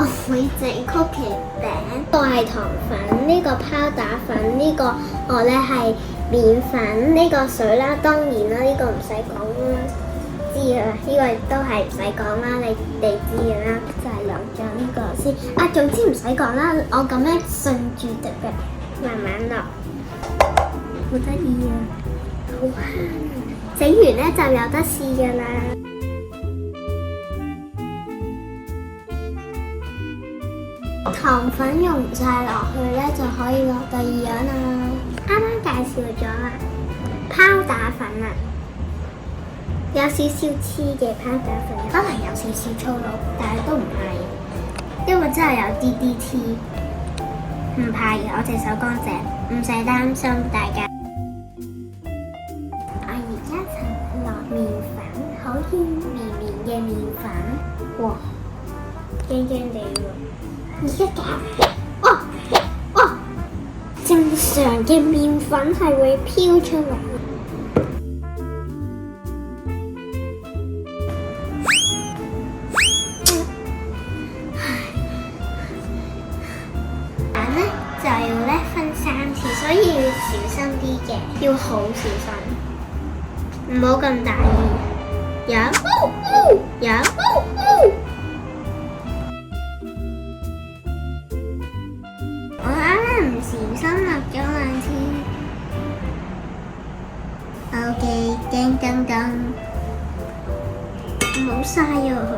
我會整曲奇餅，呢個係糖粉，呢個拋打粉，呢個我咧係麵粉，呢個水啦，當然啦，呢個唔使講啦，知㗎啦，呢個都係唔使講啦，你哋知㗎啦，就係兩張呢個先。啊，總之唔使講啦，我咁樣順住隻腳慢慢落，好得意啊，好慳啊！整完咧就有得試㗎啦。糖粉溶晒落去咧，就可以落第二樣啦。啱啱介紹咗啦，拋打粉啊，有少少黐嘅拋打粉，可能有少少粗魯，但係都唔係，因為真係有啲啲黐，唔怕嘅，我隻手乾淨，唔使擔心大家。我而家就落麵粉，好軟綿綿嘅麵粉，哇，驚驚地喎！而家搞，正常嘅麵粉係會飄出嚟。蛋咧就要咧分3次，所以要小心啲嘅，要好小心，唔好咁大意。我啱啱唔小心落咗2次。OK， 叮叮叮，唔好嘥咗佢。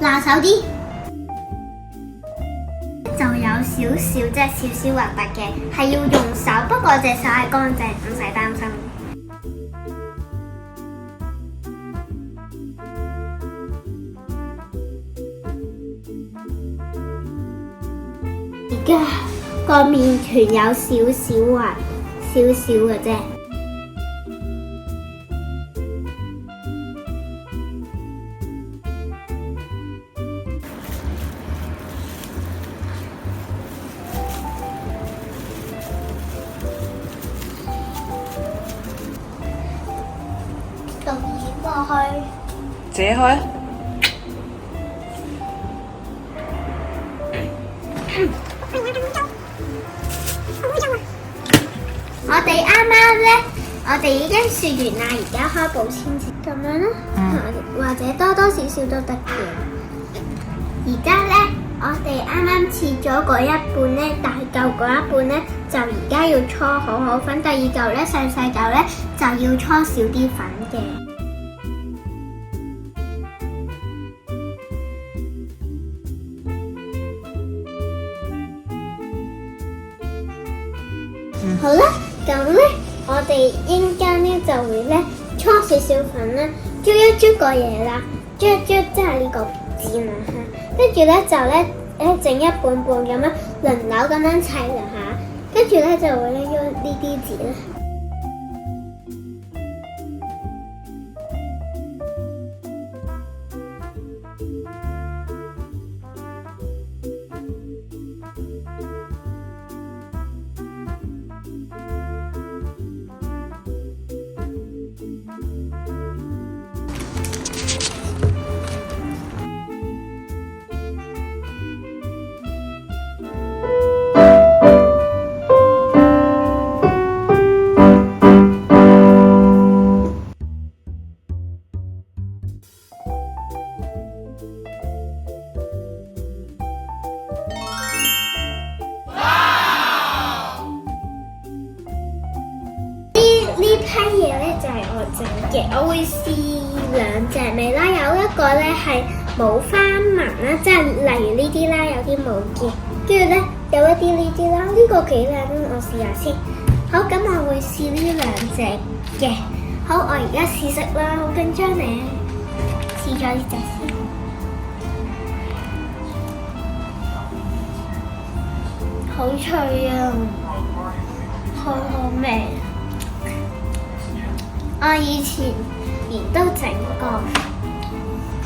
拿手啲，就有少少即係少少核突嘅，係要用手，不過隻手係乾淨，唔使擔心。而家個麵團有少少滑，少少嘅啫。倒鹽落去，解開。我哋已經試完啦，而家開保鮮紙咁樣啦，或者多多少少都得嘅。而家咧，我哋啱啱切咗嗰一半咧，大嚿嗰一半咧，就而家要搓好好粉，第二嚿咧細細嚿咧就要搓少啲粉嘅。好啦，咁咧。我哋應間咧就會咧搓少少粉啦，捽一捽個嘢啦，捽一捽即係呢個尖啦嚇，跟住咧就咧整一半半咁樣輪流咁樣砌啦嚇，跟住咧就會咧喐呢啲字啦。我會試2隻味啦，有一個咧係冇花紋啦，即係例如呢啲啦，有啲冇嘅，跟住咧有一啲呢啲啦，呢個幾靚，我試下先。好，咁我會試呢2隻嘅。好，我而家試食啦，好緊張咧，試咗呢隻先。好脆啊，好好味。我以前亦都整過，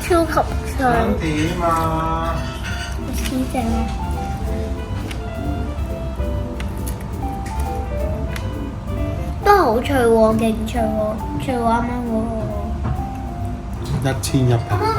超級脆。想點啊？我試隻啦，都好脆喎，勁脆喎，脆喎啱啱喎。1100匹。